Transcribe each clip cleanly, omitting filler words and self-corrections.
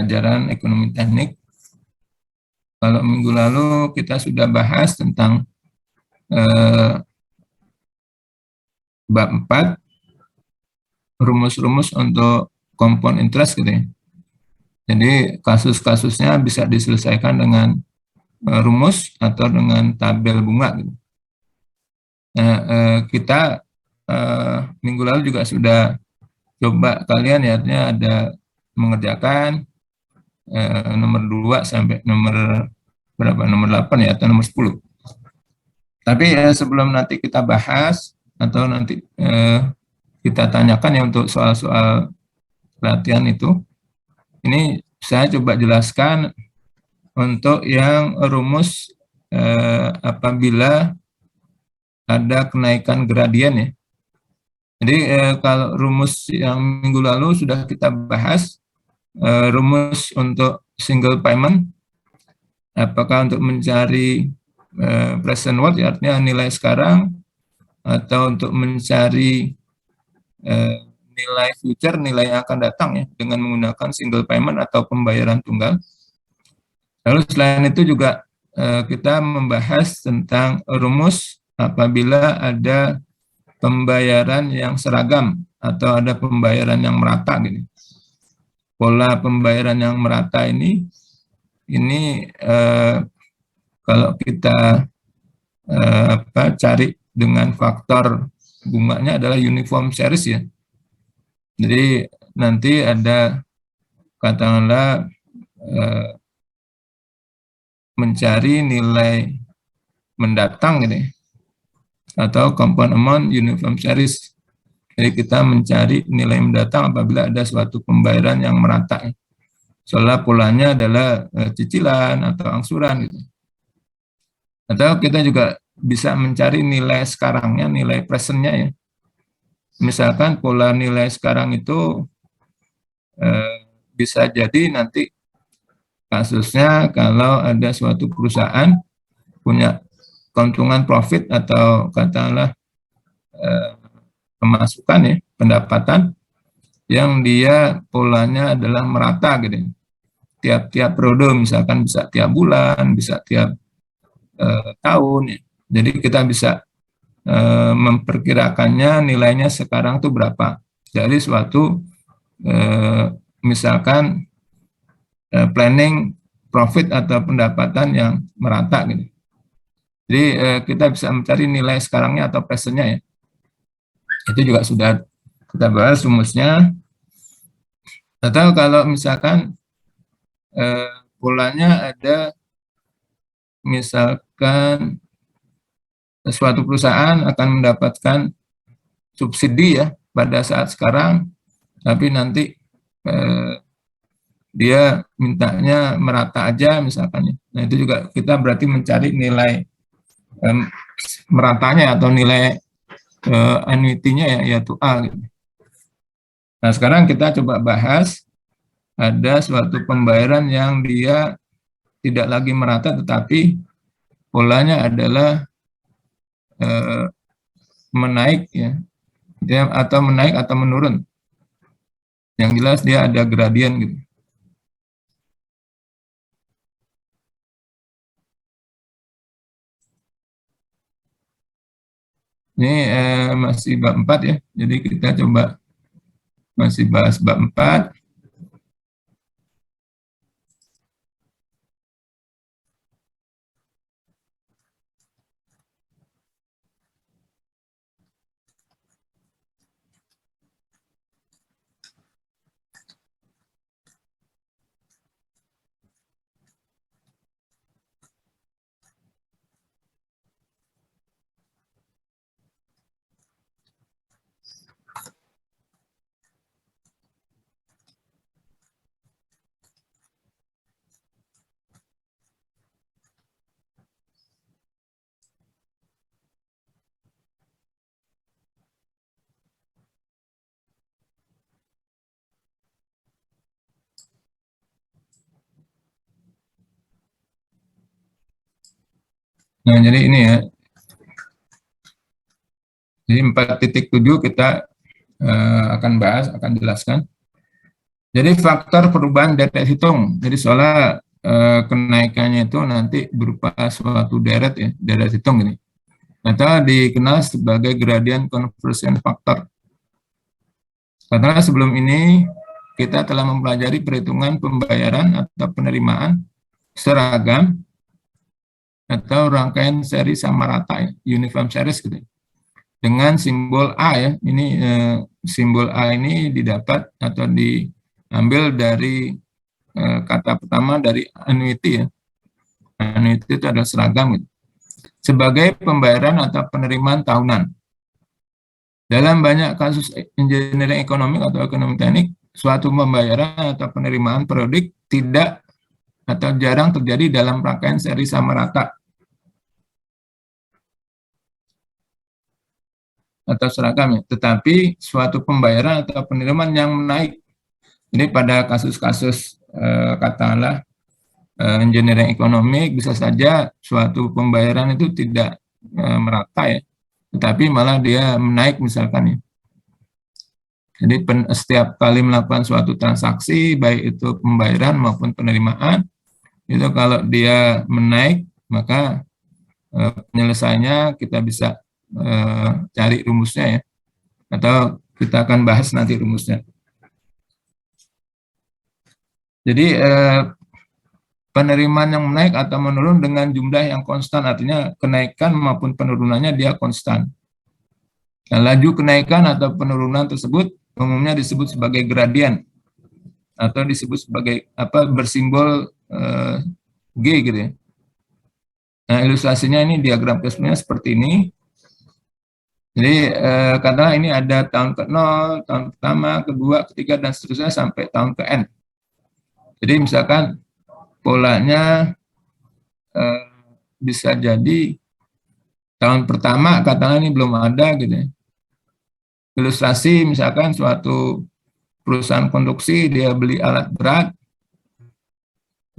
pelajaran ekonomi teknik. Kalau minggu lalu kita sudah bahas tentang bab 4, rumus-rumus untuk compound interest gitu ya. Jadi kasus-kasusnya bisa diselesaikan dengan rumus atau dengan tabel bunga gitu. Nah, kita minggu lalu juga sudah coba kalian ya, artinya ada mengerjakan nomor 2 sampai nomor berapa, nomor 8 ya, atau nomor 10. Tapi sebelum nanti kita bahas atau nanti kita tanyakan ya untuk soal-soal latihan itu, ini saya coba jelaskan untuk yang rumus apabila ada kenaikan gradien ya. Jadi kalau rumus yang minggu lalu sudah kita bahas, rumus untuk single payment, apakah untuk mencari present worth, artinya nilai sekarang, atau untuk mencari nilai future, nilai yang akan datang ya, dengan menggunakan single payment atau pembayaran tunggal. Lalu selain itu juga kita membahas tentang rumus apabila ada pembayaran yang seragam atau ada pembayaran yang merata gitu. Pola pembayaran yang merata ini kalau kita cari dengan faktor bunganya adalah uniform series ya. Jadi nanti ada katakanlah mencari nilai mendatang gitu ya, atau compound amount uniform series. Jadi kita mencari nilai mendatang apabila ada suatu pembayaran yang merata. Soalnya polanya adalah cicilan atau angsuran gitu. Atau kita juga bisa mencari nilai sekarangnya, nilai presentnya ya. Misalkan pola nilai sekarang itu bisa jadi nanti kasusnya kalau ada suatu perusahaan punya keuntungan profit atau katakanlah pemasukan ya, pendapatan yang dia polanya adalah merata gitu. Tiap-tiap periode, misalkan bisa tiap bulan, bisa tiap tahun ya. Jadi kita bisa memperkirakannya nilainya sekarang tuh berapa. Jadi suatu misalkan planning profit atau pendapatan yang merata gitu. Jadi kita bisa mencari nilai sekarangnya atau presentnya ya. Itu juga sudah kita bahas rumusnya. Atau kalau misalkan polanya ada misalkan suatu perusahaan akan mendapatkan subsidi ya pada saat sekarang, tapi nanti dia mintanya merata aja misalkan. Nah itu juga kita berarti mencari nilai meratanya atau nilai annuity-nya ya, yaitu A gitu. Nah sekarang kita coba bahas ada suatu pembayaran yang dia tidak lagi merata tetapi polanya adalah menaik ya, dia atau menaik atau menurun. Yang jelas dia ada gradien gitu. Ini masih bab 4 ya. Jadi kita coba masih bahas bab 4. Nah, jadi ini ya. Jadi 4.7 kita akan bahas, akan jelaskan. Jadi faktor perubahan deret hitung. Jadi soalnya kenaikannya itu nanti berupa suatu deret ya, deret hitung ini. Atau dikenal sebagai gradient conversion factor. Karena sebelum ini kita telah mempelajari perhitungan pembayaran atau penerimaan seragam atau rangkaian seri sama rata ya, uniform series gitu. Dengan simbol A ya, ini simbol A ini didapat atau diambil dari kata pertama dari annuity ya. Annuity itu adalah seragam gitu. Sebagai pembayaran atau penerimaan tahunan. Dalam banyak kasus engineering ekonomi atau ekonomi teknik, suatu pembayaran atau penerimaan periodik tidak atau jarang terjadi dalam rangkaian seri sama rata atau seragam ya, tetapi suatu pembayaran atau penerimaan yang menaik. Ini pada kasus-kasus katakanlah engineering ekonomi bisa saja suatu pembayaran itu tidak merata ya, tetapi malah dia menaik misalkan ya. Jadi setiap kali melakukan suatu transaksi, baik itu pembayaran maupun penerimaan, itu kalau dia menaik, maka penyelesaiannya kita bisa cari rumusnya ya, atau kita akan bahas nanti rumusnya. Jadi penerimaan yang menaik atau menurun dengan jumlah yang konstan, artinya kenaikan maupun penurunannya dia konstan. Nah, laju kenaikan atau penurunan tersebut umumnya disebut sebagai gradien atau disebut sebagai apa bersimbol G gitu ya. Nah, ilustrasinya ini diagram cashflow-nya seperti ini. Jadi katakanlah ini ada tahun ke-0, tahun pertama, kedua, ketiga, dan seterusnya sampai tahun ke-N. Jadi misalkan polanya bisa jadi tahun pertama katakanlah ini belum ada gitu ya. Ilustrasi misalkan suatu perusahaan konstruksi dia beli alat berat,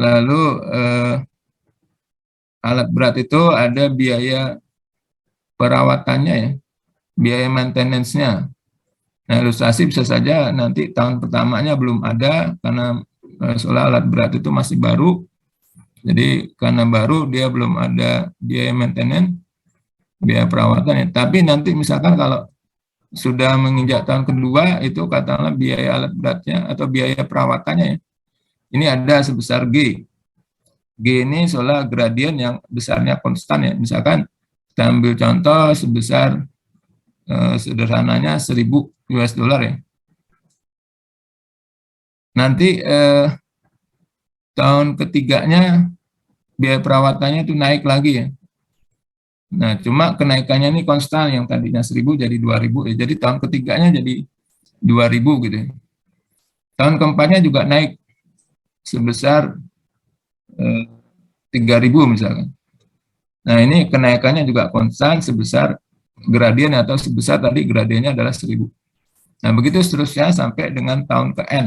lalu alat berat itu ada biaya perawatannya ya, biaya maintenance-nya. Nah, ilustrasi bisa saja nanti tahun pertamanya belum ada karena soal alat berat itu masih baru. Jadi karena baru dia belum ada biaya maintenance, biaya perawatannya. Tapi nanti misalkan kalau sudah menginjak tahun kedua itu katakanlah biaya alat beratnya atau biaya perawatannya ya, ini ada sebesar G. G ini soal gradien yang besarnya konstan ya. Misalkan kita ambil contoh sebesar sederhananya 1.000 US dollar ya. Nanti tahun ketiganya biaya perawatannya itu naik lagi ya. Nah, cuma kenaikannya ini konstan, yang tadinya 1.000 jadi 2.000 ya. Jadi tahun ketiganya jadi 2.000 gitu ya. Tahun keempatnya juga naik sebesar 3.000 misalkan. Nah, ini kenaikannya juga konstan sebesar gradien atau sebesar tadi gradiennya adalah 1.000. Nah, begitu seterusnya sampai dengan tahun ke-N.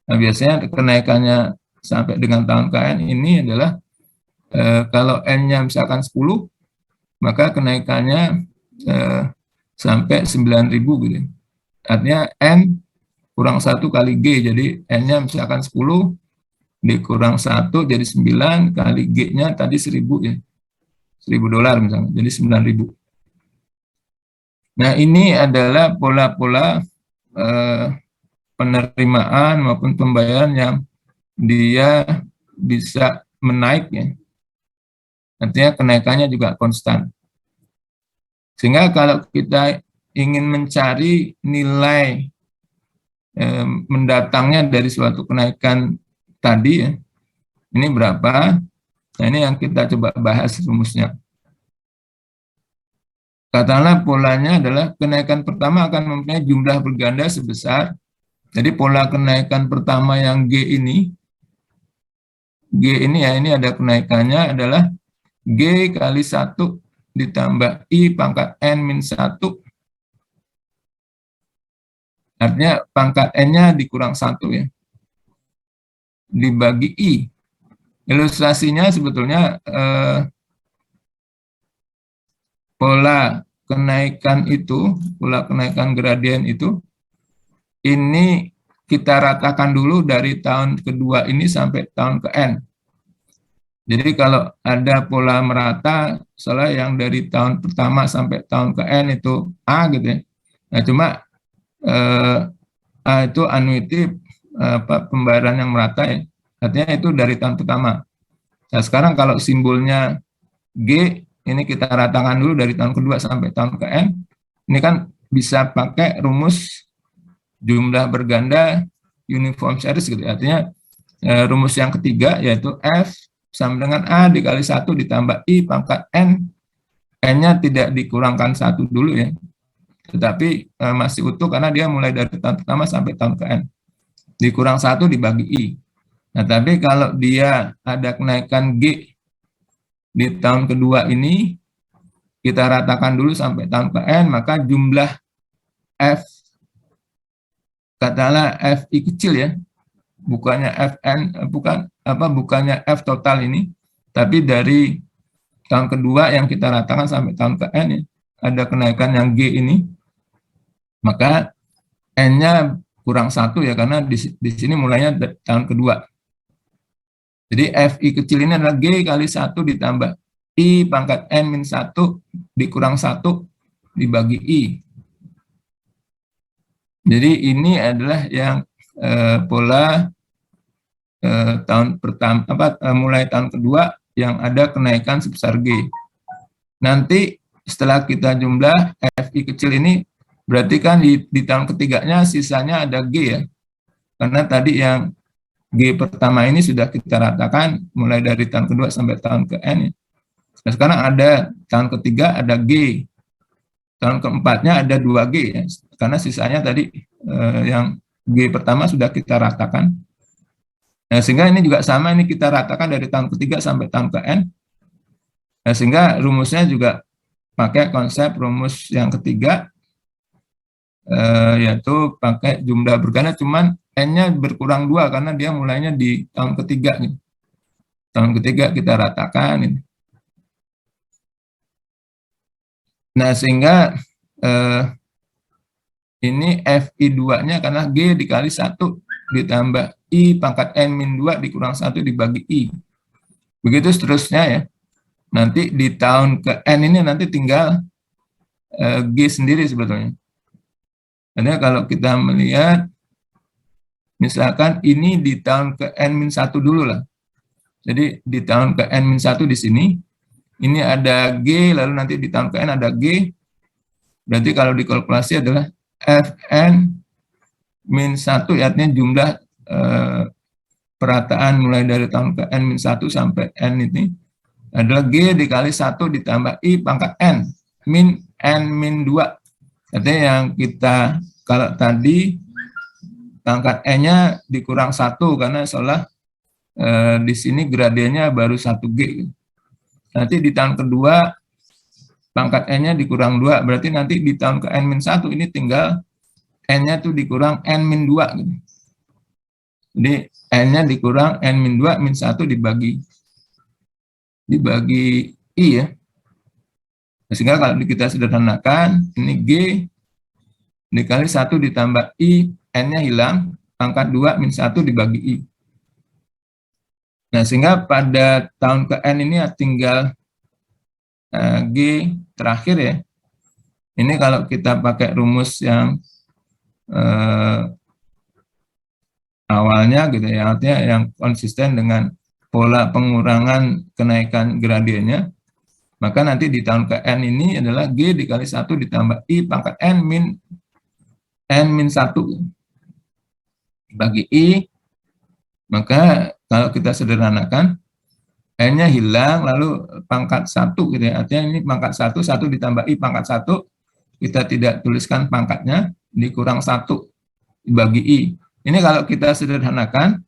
Nah, biasanya kenaikannya sampai dengan tahun ke-N ini adalah kalau N-nya misalkan 10, maka kenaikannya sampai 9.000 gitu. Artinya N kurang 1 kali G, jadi N-nya misalkan 10, dikurang 1 jadi 9, kali G-nya tadi 1.000 ya. 1.000 dolar misalnya, jadi 9.000. Nah, ini adalah pola-pola penerimaan maupun pembayaran yang dia bisa menaik ya. Artinya kenaikannya juga konstan. Sehingga kalau kita ingin mencari nilai mendatangnya dari suatu kenaikan tadi ya, ini berapa? Nah, ini yang kita coba bahas rumusnya. Katakanlah polanya adalah kenaikan pertama akan mempunyai jumlah berganda sebesar, jadi pola kenaikan pertama yang G ini ya, ini ada kenaikannya adalah G kali 1 ditambah I pangkat N min 1. Artinya pangkat N-nya dikurang 1 ya. Dibagi I. Ilustrasinya sebetulnya pola kenaikan itu, pola kenaikan gradien itu, ini kita ratakan dulu dari tahun kedua ini sampai tahun ke N. Jadi kalau ada pola merata, soalnya yang dari tahun pertama sampai tahun ke N itu A gitu ya. Nah, cuma A itu annuity pembayaran yang merata ya. Artinya itu dari tahun pertama. Nah, sekarang kalau simbolnya G, ini kita ratakan dulu dari tahun kedua sampai tahun ke N. Ini kan bisa pakai rumus jumlah berganda uniform series gitu. Artinya rumus yang ketiga yaitu F sama dengan A dikali 1 ditambah I pangkat N. N-nya tidak dikurangkan 1 dulu ya. Tetapi masih utuh karena dia mulai dari tahun pertama sampai tahun ke N. Dikurang 1 dibagi I. Nah, tapi kalau dia ada kenaikan G di tahun kedua ini, kita ratakan dulu sampai tahun ke N, maka jumlah F, katakanlah FI kecil ya, bukannya FN, bukannya F total ini, tapi dari tahun kedua yang kita ratakan sampai tahun ke N ya, ada kenaikan yang G ini, maka N-nya kurang 1 ya, karena di sini mulainya tahun kedua. Jadi FI kecil ini adalah G kali 1 ditambah I pangkat N min 1 dikurang 1 dibagi I. Jadi ini adalah yang pola tahun pertama, mulai tahun kedua yang ada kenaikan sebesar G. Nanti setelah kita jumlah FI kecil ini, berarti kan di tahun ketiganya sisanya ada G ya. Karena tadi yang G pertama ini sudah kita ratakan mulai dari tahun kedua sampai tahun ke N. Nah, sekarang ada tahun ketiga ada G. Tahun keempatnya ada 2G ya. Karena sisanya tadi yang G pertama sudah kita ratakan. Nah, sehingga ini juga sama, ini kita ratakan dari tahun ketiga sampai tahun ke N. Nah, sehingga rumusnya juga pakai konsep rumus yang ketiga, yaitu pakai jumlah berganda, cuman N-nya berkurang 2 karena dia mulainya di tahun ketiga. Nih. Tahun ketiga kita ratakan. Ini. Nah, sehingga ini FI2-nya karena G dikali 1 ditambah I pangkat N min 2 dikurang 1 dibagi I. Begitu seterusnya ya. Nanti di tahun ke N ini nanti tinggal G sendiri sebetulnya. Karena kalau kita melihat, misalkan ini di tahun ke N-1 dulu lah. Jadi di tahun ke N-1 di sini, ini ada G, lalu nanti di tahun ke N ada G. Berarti kalau dikalkulasi adalah Fn min 1, artinya jumlah perataan mulai dari tahun ke N-1 sampai N ini adalah G dikali 1 ditambah I pangkat N, min N min 2. Artinya yang kita, kalau tadi pangkat N-nya dikurang 1 karena seolah di sini gradiennya baru 1G. Nanti di tahun kedua pangkat N-nya dikurang 2, berarti nanti di tahun ke N-1 ini tinggal N-nya tuh dikurang N-2 gitu. Jadi N-nya dikurang N-2 min 1 dibagi I ya. Sehingga kalau kita sederhanakan, ini G dikali 1 ditambah I, N-nya hilang, pangkat 2 min 1 dibagi I. Nah, sehingga pada tahun ke N ini tinggal G terakhir ya. Ini kalau kita pakai rumus yang awalnya gitu ya, artinya yang konsisten dengan pola pengurangan kenaikan gradiennya, maka nanti di tahun ke N ini adalah G dikali 1 ditambah I pangkat N min 1 bagi I, maka kalau kita sederhanakan, N-nya hilang, lalu pangkat 1 gitu ya, artinya ini pangkat 1 ditambah I pangkat 1, kita tidak tuliskan pangkatnya, dikurang 1 dibagi I. Ini kalau kita sederhanakan,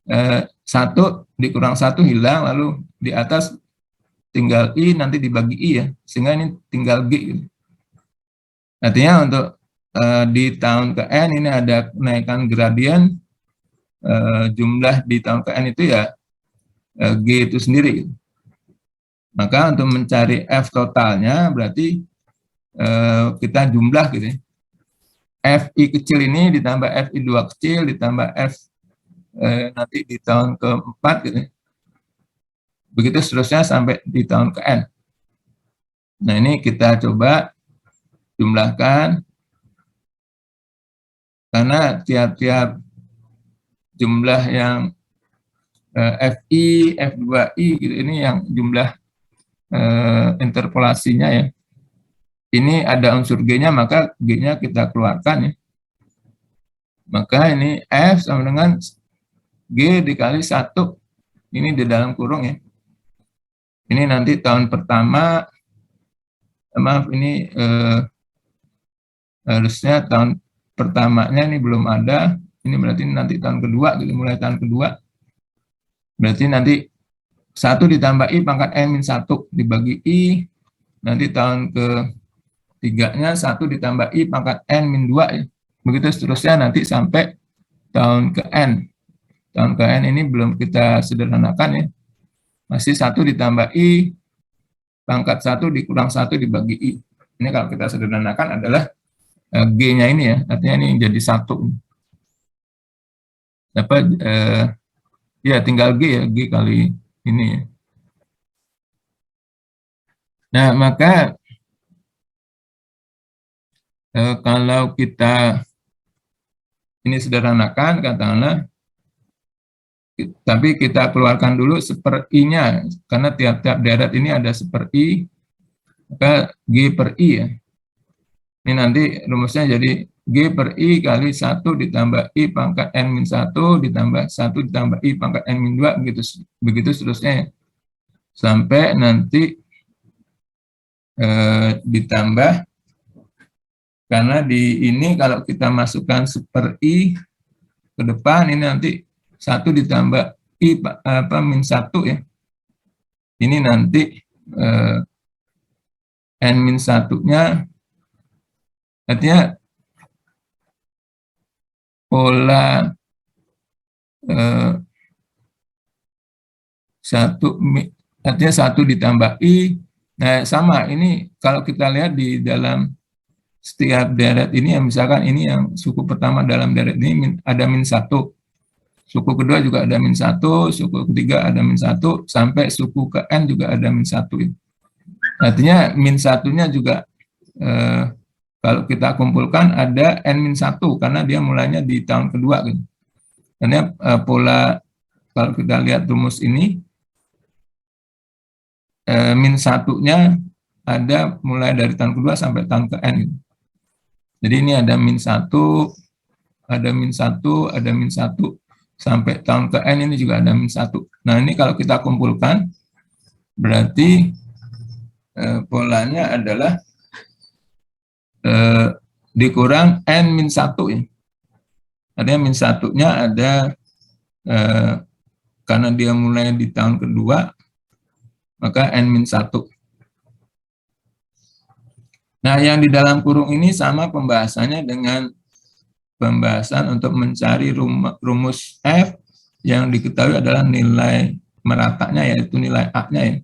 1 dikurang 1 hilang, lalu di atas tinggal I, nanti dibagi I ya, sehingga ini tinggal G. Artinya untuk di tahun ke N ini ada kenaikan gradien, jumlah di tahun ke N itu ya G itu sendiri. Maka untuk mencari F totalnya berarti kita jumlah gitu ya. FI kecil ini ditambah FI2 kecil ditambah F nanti di tahun keempat gitu. Begitu seterusnya sampai di tahun ke N. Nah, ini kita coba jumlahkan, karena tiap-tiap jumlah yang FI, F2I gitu, ini yang jumlah interpolasinya ya. Ini ada unsur G-nya, maka G-nya kita keluarkan ya. Maka ini F sama dengan G dikali 1. Ini di dalam kurung ya. Ini nanti tahun pertama, maaf ini harusnya tahun pertamanya ini belum ada. Ini berarti nanti tahun kedua, gitu, mulai tahun kedua. Berarti nanti 1 ditambah I pangkat N-1 dibagi I. Nanti tahun ketiganya 1 ditambah I pangkat N-2 ya. Begitu seterusnya nanti sampai tahun ke N. Tahun ke N ini belum kita sederhanakan ya. Masih 1 ditambah I pangkat 1 dikurang 1 dibagi I. Ini kalau kita sederhanakan adalah G-nya ini ya. Artinya ini jadi 1. Dapat ya tinggal G ya. G kali ini ya. Nah, maka kalau kita ini sederhanakan, katakanlah, tapi kita keluarkan dulu seper-I-nya, karena tiap-tiap deret ini ada seper-I, maka G per I ya. Ini nanti rumusnya jadi G per I kali 1 ditambah I pangkat N-1 ditambah 1 ditambah I pangkat N-2, begitu seterusnya ya. Sampai nanti ditambah, karena di ini kalau kita masukkan seper I ke depan, ini nanti 1 ditambah I min 1 ya. Ini nanti N min 1-nya, artinya pola 1, artinya 1 ditambah I. Nah, sama ini kalau kita lihat di dalam setiap deret ini, yang misalkan ini yang suku pertama dalam deret ini ada min 1. Suku kedua juga ada min 1, suku ketiga ada min 1, sampai suku ke N juga ada min 1. Artinya min 1-nya juga kalau kita kumpulkan ada N-1, karena dia mulainya di tahun kedua. Gitu. Karena pola, kalau kita lihat rumus ini, min 1-nya ada mulai dari tahun kedua sampai tahun ke N. Gitu. Jadi ini ada min 1, ada min 1, ada min 1, sampai tahun ke N ini juga ada min 1. Nah, ini kalau kita kumpulkan, berarti polanya adalah dikurang N-1 ya. Artinya min 1-nya ada, karena dia mulai di tahun kedua, maka N-1. Nah, yang di dalam kurung ini sama pembahasannya dengan pembahasan untuk mencari rumus F yang diketahui adalah nilai meratanya, yaitu nilai A-nya ya.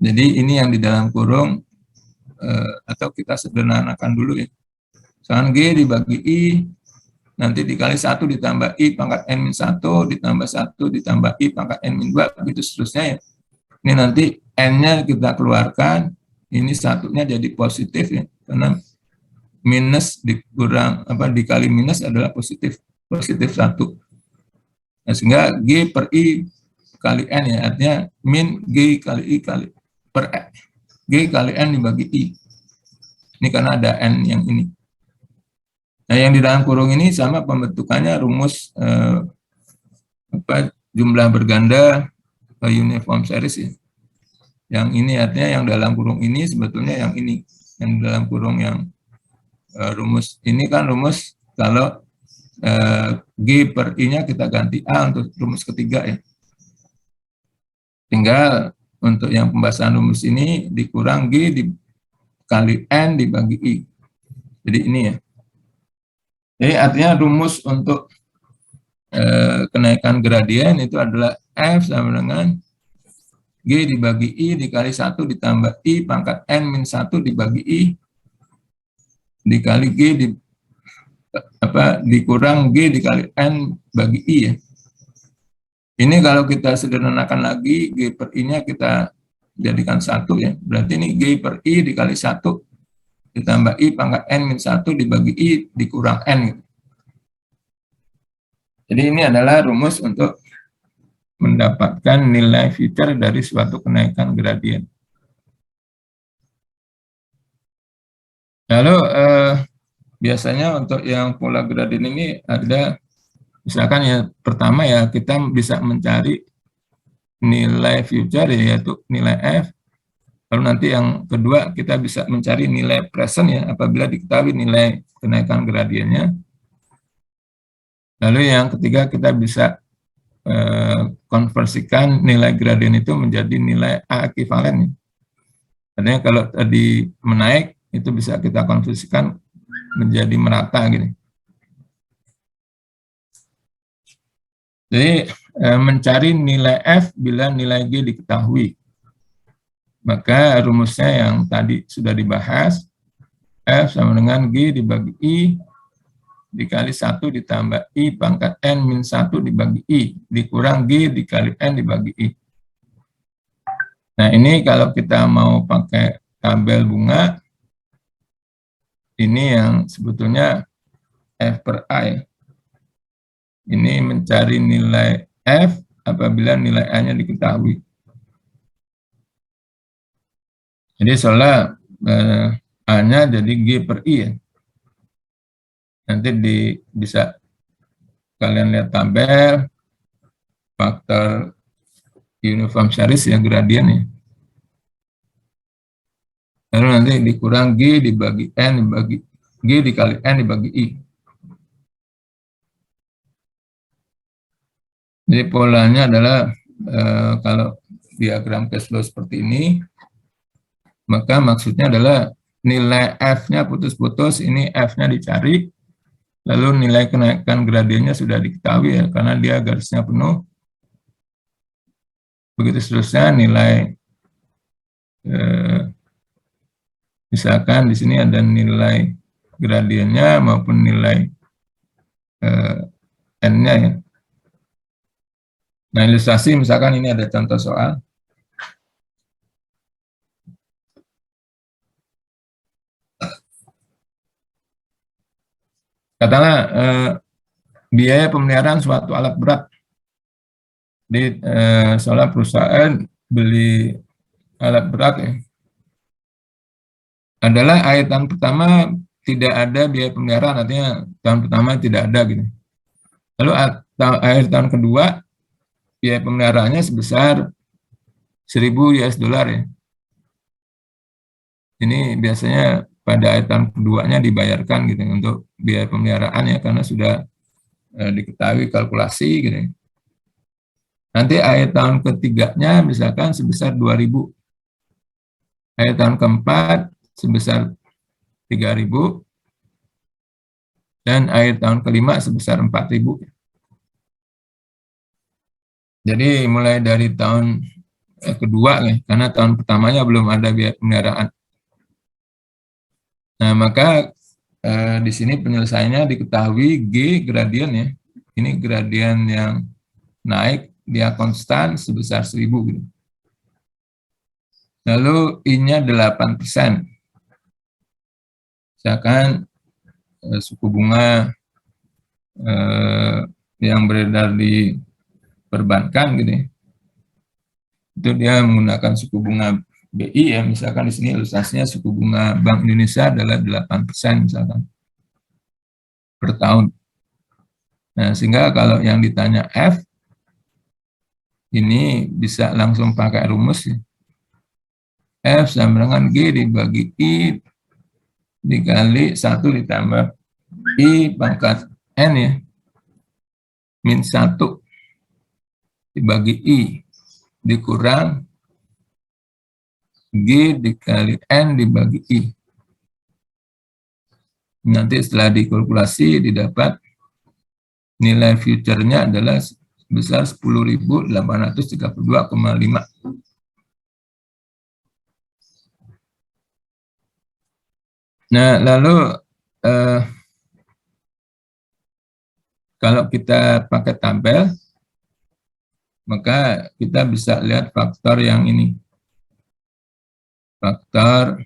Jadi ini yang di dalam kurung, atau kita sederhanakan dulu ya. Misalkan G dibagi I, nanti dikali 1 ditambah I pangkat N-1, ditambah 1 ditambah I pangkat N-2, begitu seterusnya ya. Ini nanti N-nya kita keluarkan, ini 1-nya jadi positif ya, karena minus dikurang, dikali minus adalah positif 1. Nah, sehingga G per I kali N ya, artinya min G kali I kali per G kali N dibagi I. Ini karena ada N yang ini. Nah, yang di dalam kurung ini sama pembentukannya rumus jumlah berganda uniform series ya. Yang ini artinya yang dalam kurung ini sebetulnya yang ini. Yang dalam kurung yang rumus ini kan rumus kalau G per I-nya kita ganti A untuk rumus ketiga ya. Tinggal untuk yang pembahasan rumus ini dikurang G dikali N dibagi I. Jadi ini ya. Jadi artinya rumus untuk kenaikan gradien itu adalah F sama dengan G dibagi I dikali 1 ditambah I pangkat N min 1 dibagi I dikali G dikurang G dikali N bagi I ya. Ini kalau kita sederhanakan lagi, G per I-nya kita jadikan 1 ya. Berarti ini G per I dikali 1 ditambah I pangkat N min 1 dibagi I dikurang N gitu. Jadi ini adalah rumus untuk mendapatkan nilai future dari suatu kenaikan gradien. Lalu biasanya untuk yang pola gradien ini ada, misalkan ya pertama ya kita bisa mencari nilai future yaitu nilai F. Lalu nanti yang kedua kita bisa mencari nilai present ya apabila diketahui nilai kenaikan gradiennya. Lalu yang ketiga kita bisa konversikan nilai gradien itu menjadi nilai A ekivalen. Artinya kalau tadi menaik itu bisa kita konversikan menjadi merata gitu. Jadi mencari nilai F bila nilai G diketahui. Maka rumusnya yang tadi sudah dibahas, F sama dengan G dibagi I dikali 1 ditambah I pangkat N min 1 dibagi I dikurang G dikali N dibagi I. Nah ini kalau kita mau pakai tabel bunga, ini yang sebetulnya F per A ya. Ini mencari nilai F apabila nilai A-nya diketahui. Jadi soalnya A-nya jadi G per I ya. Nanti bisa kalian lihat tabel faktor uniform series ya gradiennya. Lalu nanti dikurang G dibagi N dibagi G dikali N dibagi I. Jadi polanya adalah kalau diagram cash flow seperti ini, maka maksudnya adalah nilai F-nya putus-putus, ini F-nya dicari, lalu nilai kenaikan gradiennya sudah diketahui ya, karena dia garisnya penuh. Begitu seterusnya nilai, misalkan di sini ada nilai gradiennya maupun nilai N-nya ya. Nah, ilustrasi misalkan ini ada contoh soal. Katakanlah biaya pemeliharaan suatu alat berat. Di soalnya perusahaan beli alat berat ya. Adalah akhir tahun pertama tidak ada biaya pemeliharaan, artinya tahun pertama tidak ada gitu. Lalu akhir tahun kedua biaya pemeliharaannya sebesar 1.000 US dollar ya. Ini biasanya pada akhir tahun keduanya dibayarkan gitu untuk biaya pemeliharaan ya, karena sudah diketahui kalkulasi gitu. Nanti akhir tahun ketiganya misalkan sebesar 2.000. Akhir tahun keempat sebesar 3.000. Dan akhir tahun kelima sebesar 4.000. Jadi mulai dari tahun kedua ya, karena tahun pertamanya belum ada biaya pemeliharaan. Nah, maka di sini penyelesaiannya diketahui G gradien ya. Ini gradien yang naik, dia konstan sebesar 1.000 gitu. Lalu I-nya 8%. Misalkan suku bunga yang beredar di perbankan gitu ya. Itu dia menggunakan suku bunga BI ya, misalkan di sini ilustrasinya suku bunga Bank Indonesia adalah 8% misalkan per tahun. Nah, sehingga kalau yang ditanya F, ini bisa langsung pakai rumus ya. F sama dengan G dibagi I dikali 1 ditambah I pangkat N ya, min 1 dibagi I dikurang G dikali N dibagi I. Nanti setelah dikalkulasi didapat nilai future-nya adalah sebesar 10.832,5. Nah, lalu eh, kalau kita pakai tabel, maka kita bisa lihat faktor yang ini, faktor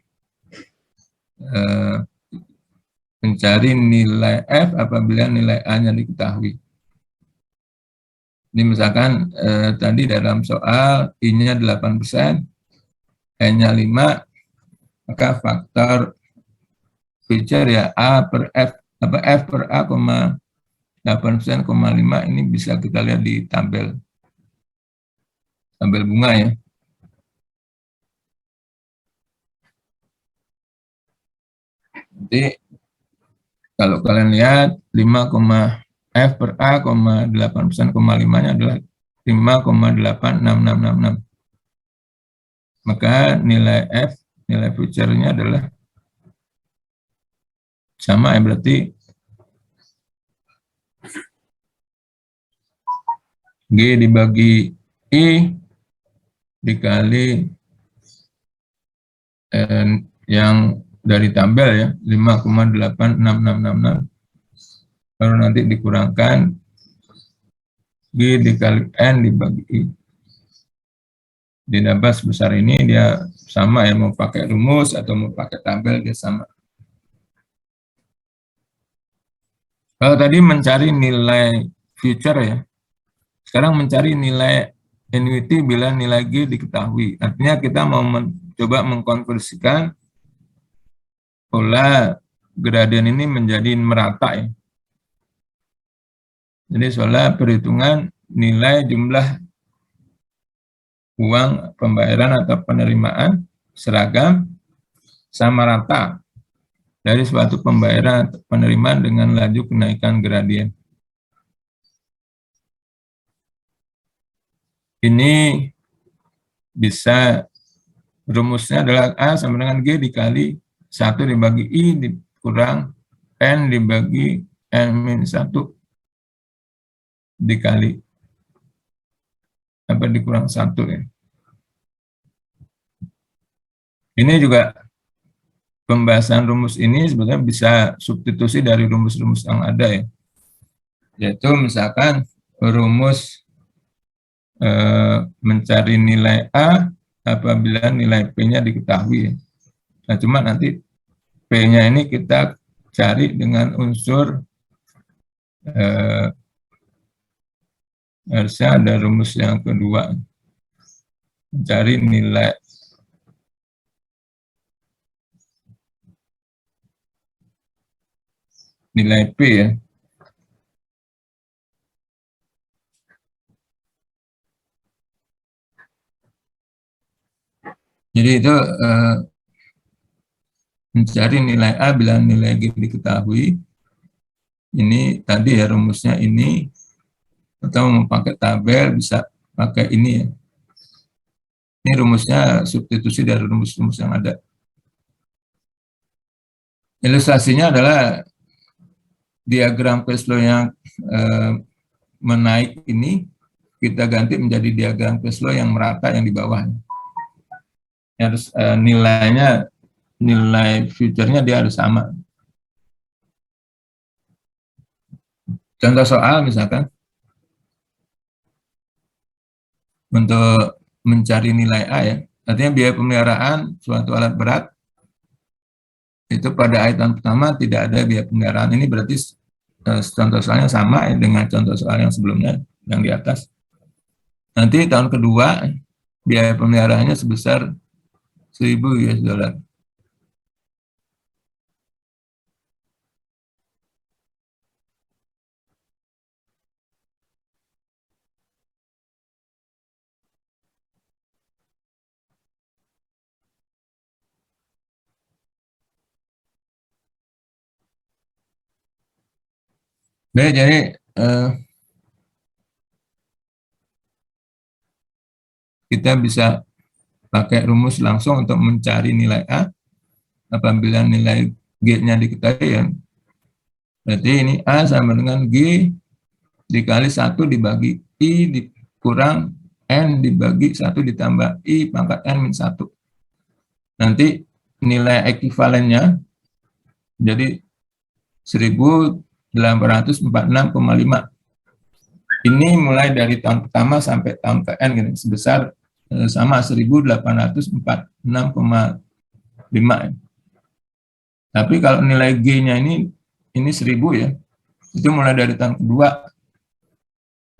mencari nilai F apabila nilai A-nya diketahui. Ini misalkan tadi dalam soal I-nya 8%, N-nya 5, maka faktor feature ya A per F, F per A, 8%, 5 ini bisa kita lihat di tabel bunga ya. Jadi kalau kalian lihat 5, F per A, 8%, 5-nya adalah 5,866666. Maka nilai F, nilai future-nya adalah sama ya, berarti G dibagi I dikali yang dari tabel ya, 5,866666, baru nanti dikurangkan G dikali N dibagi I. Didapat sebesar ini, dia sama ya, mau pakai rumus atau mau pakai tabel dia sama. Kalau tadi mencari nilai future ya, sekarang mencari nilai annuity bila nilai G diketahui. Artinya kita mau coba mengkonversikan pola gradien ini menjadi merata ya. Jadi soalnya perhitungan nilai jumlah uang pembayaran atau penerimaan seragam sama rata dari suatu pembayaran atau penerimaan dengan laju kenaikan gradien. Ini bisa rumusnya adalah A sama dengan G dikali 1 dibagi I dikurang N dibagi N-1 dikali dikurang 1 ya. Ini juga pembahasan rumus ini sebenarnya bisa substitusi dari rumus-rumus yang ada ya. Yaitu misalkan rumus mencari nilai A apabila nilai P-nya diketahui. Nah, cuma nanti P-nya ini kita cari dengan unsur harusnya ada rumus yang kedua, mencari nilai P ya. Jadi itu mencari nilai A bila nilai G diketahui. Ini tadi ya rumusnya ini, atau mau pakai tabel bisa pakai ini ya. Ini rumusnya substitusi dari rumus-rumus yang ada. Ilustrasinya adalah diagram cash flow yang menaik ini kita ganti menjadi diagram cash flow yang merata yang di bawah. Harus nilainya, nilai future-nya dia harus sama. Contoh soal misalkan untuk mencari nilai A ya, artinya biaya pemeliharaan suatu alat berat itu pada item pertama tidak ada biaya pemeliharaan. Ini berarti contoh soalnya sama ya dengan contoh soal yang sebelumnya yang di atas. Nanti tahun kedua biaya pemeliharaannya sebesar 1.000 US$. Baik, jadi kita bisa pakai rumus langsung untuk mencari nilai A apabila nilai G-nya diketahui ya. Berarti ini A sama dengan G dikali 1 dibagi I dikurang N dibagi 1 ditambah I pangkat N min 1. Nanti nilai ekuivalennya jadi 1846,5. Ini mulai dari tahun pertama sampai tahun ke N gitu, sebesar sama 1846,5 ya. Tapi kalau nilai G-nya ini 1000 ya. Itu mulai dari tahun kedua.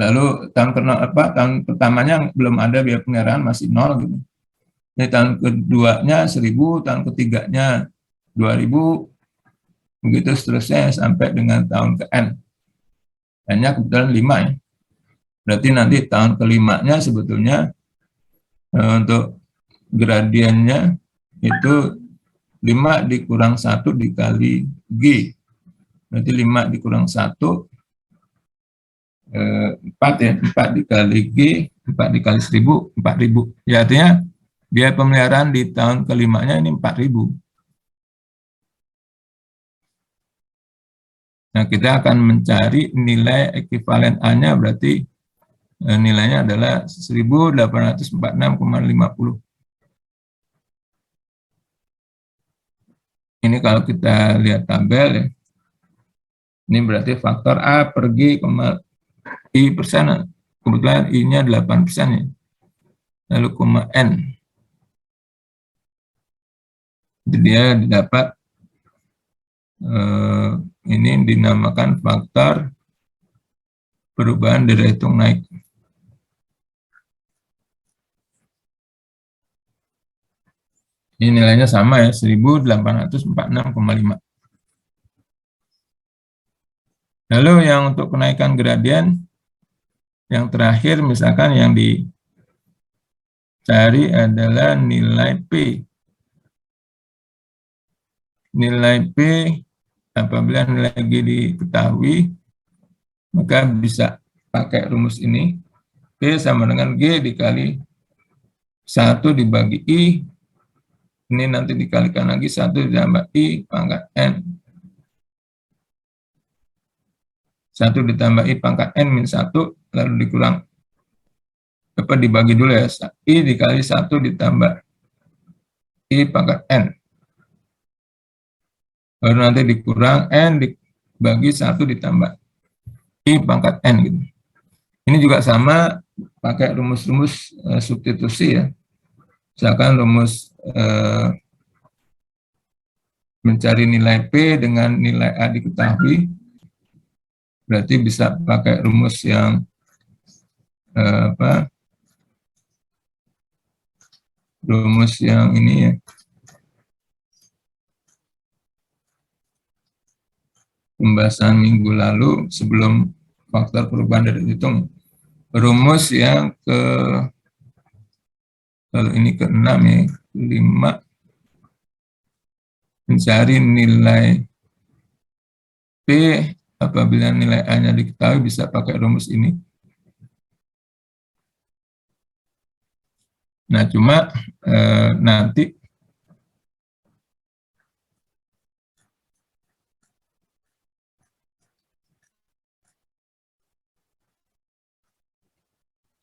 Lalu tahun pertamanya belum ada biaya pemeliharaan, masih 0 gitu. Ini tahun keduanya 1000, tahun ketiganya 2000, begitu seterusnya sampai dengan tahun ke N. N-nya kebetulan 5 ya. Berarti nanti tahun kelimanya sebetulnya untuk gradiennya itu 5 dikurang 1 dikali G. Berarti 5 dikurang 1, 4 ya, 4 dikali G, 4 dikali 1000, 4000. Ya artinya biaya pemeliharaan di tahun kelimanya ini 4000. Nah, kita akan mencari nilai ekivalen A-nya, berarti nilainya adalah 1846,50. Ini kalau kita lihat tabel ya, ini berarti faktor A per G, I persen, kebetulan I-nya 8% ya. Lalu koma N. Jadi dia didapat, ini dinamakan faktor perubahan daya hitung naik. Ini nilainya sama ya, 1846,5. Lalu yang untuk kenaikan gradien, yang terakhir misalkan yang dicari adalah nilai P. Nilai P apabila nilai G diketahui, maka bisa pakai rumus ini. P sama dengan G dikali 1 dibagi I. Ini nanti dikalikan lagi 1 ditambah I pangkat N. 1 ditambah I pangkat N min 1, lalu dikurang, dibagi dulu ya, I dikali 1 ditambah I pangkat N. Baru nanti dikurang N dibagi 1 ditambah I pangkat N gitu. Ini juga sama, pakai rumus-rumus substitusi ya. Misalkan rumus mencari nilai P dengan nilai A diketahui, berarti bisa pakai rumus yang rumus yang ini ya. Pembahasan minggu lalu sebelum faktor perubahan dari hitung. Rumus yang kalau ini ke-6 ya, 5, mencari nilai P apabila nilai A-nya diketahui, bisa pakai rumus ini. Nah, cuma nanti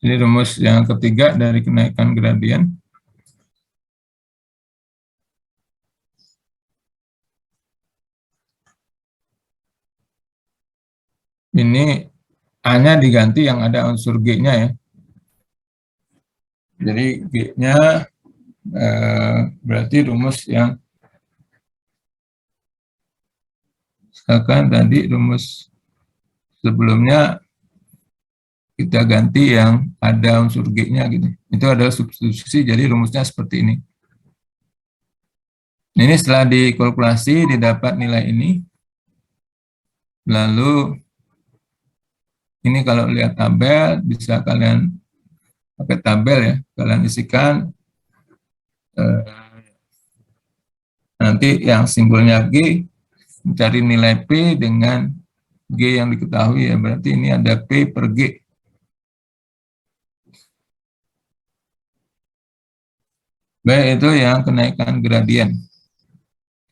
ini rumus yang ketiga dari kenaikan gradien. Ini A-nya diganti yang ada unsur G-nya ya. Jadi G-nya berarti rumus yang misalkan tadi rumus sebelumnya kita ganti yang ada unsur G-nya gitu. Itu adalah substitusi, jadi rumusnya seperti ini. Ini setelah dikalkulasi didapat nilai ini. Lalu ini kalau lihat tabel bisa kalian pakai tabel ya, kalian isikan nanti yang simbolnya G, mencari nilai P dengan G yang diketahui ya, berarti ini ada P per G. Baik, itu yang kenaikan gradien.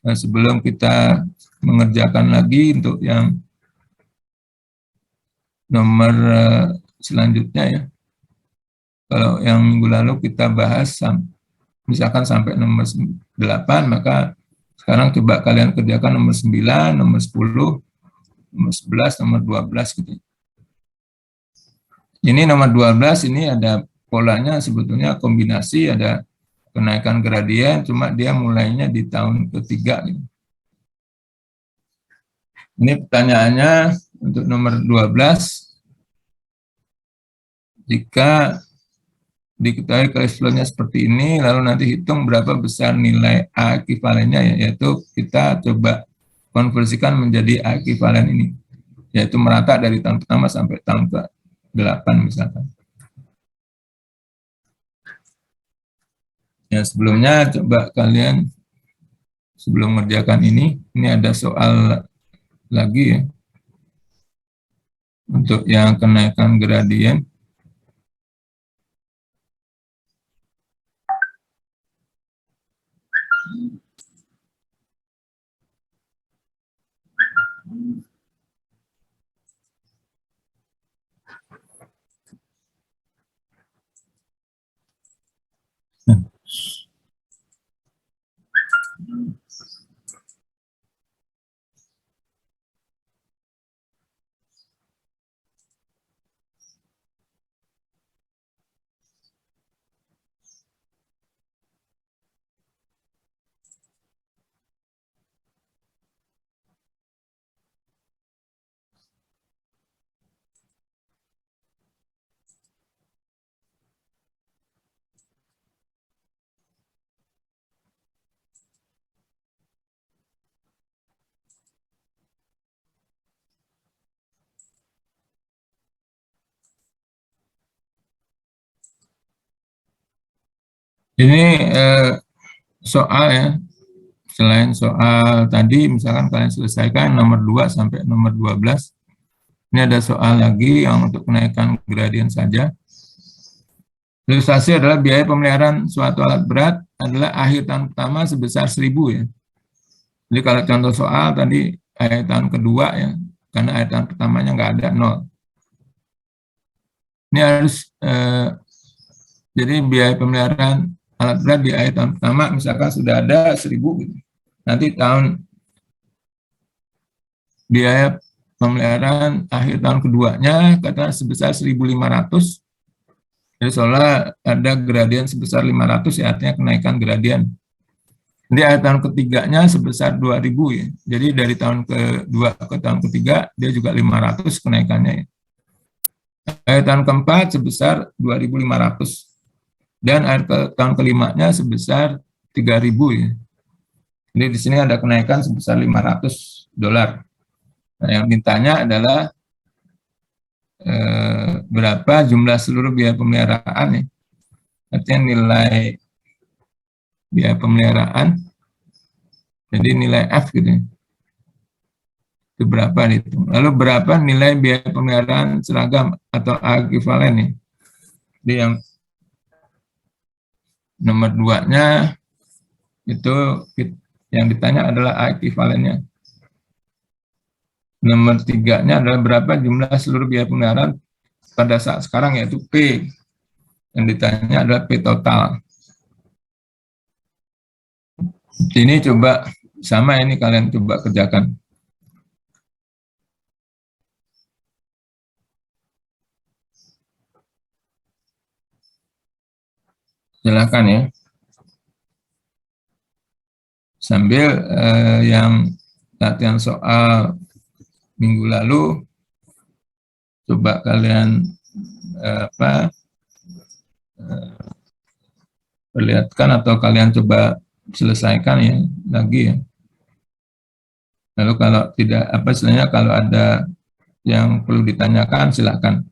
Nah, sebelum kita mengerjakan lagi untuk yang nomor selanjutnya ya. Kalau yang minggu lalu kita bahas misalkan sampai nomor 8, maka Sekarang coba kalian kerjakan nomor 9, nomor 10, nomor 11, nomor 12 gitu. Ini nomor 12 ini ada polanya sebetulnya kombinasi, ada kenaikan gradien, cuma dia mulainya di tahun ketiga. Gitu. Ini pertanyaannya untuk nomor 12, jika diketahui cash flow-nya seperti ini, lalu nanti hitung berapa besar nilai A ekivalennya, yaitu kita coba konversikan menjadi A ekivalen ini, yaitu merata dari tahun pertama sampai tahun ke-8 misalkan. Ya, sebelumnya coba kalian sebelum mengerjakan ini ada soal lagi ya, untuk yang kenaikan gradien. Ini soal ya, selain soal tadi, misalkan kalian selesaikan nomor 2 sampai nomor 12, ini ada soal lagi yang untuk kenaikan gradien saja. Ilustrasi adalah biaya pemeliharaan suatu alat berat adalah akhir tahun pertama sebesar 1.000 ya. Jadi kalau contoh soal tadi akhir tahun kedua ya, karena akhir tahun pertamanya nggak ada 0. Ini harus, jadi biaya pemeliharaan alat berat di akhir tahun pertama misalkan sudah ada 1.000 gitu. Nanti tahun biaya pemeliharaan akhir tahun keduanya kata sebesar 1.500. Jadi soalnya ada gradien sebesar 500 ya, artinya kenaikan gradien. Jadi akhir tahun ketiganya sebesar 2.000 ya. Jadi dari tahun kedua ke tahun ketiga dia juga 500 kenaikannya ya. Akhir tahun keempat sebesar 2.500. Dan akhir tahun kelimanya sebesar 3.000 ya. Jadi di sini ada kenaikan sebesar $500. Nah, yang ditanya adalah berapa jumlah seluruh biaya pemeliharaan ya. Artinya nilai biaya pemeliharaan, jadi nilai F gitu ya. Itu berapa itu. Lalu berapa nilai biaya pemeliharaan seragam atau A ekivalen ya. Jadi yang nomor 2-nya itu yang ditanya adalah A ekivalennya. Nomor 3-nya adalah berapa jumlah seluruh biaya pemeliharaan pada saat sekarang, yaitu P. Yang ditanya adalah P total. Ini coba sama, ini kalian coba kerjakan. Silakan ya. Sambil yang latihan soal minggu lalu, coba kalian perlihatkan atau kalian coba selesaikan ya lagi ya. Lalu kalau tidak istilahnya kalau ada yang perlu ditanyakan silakan.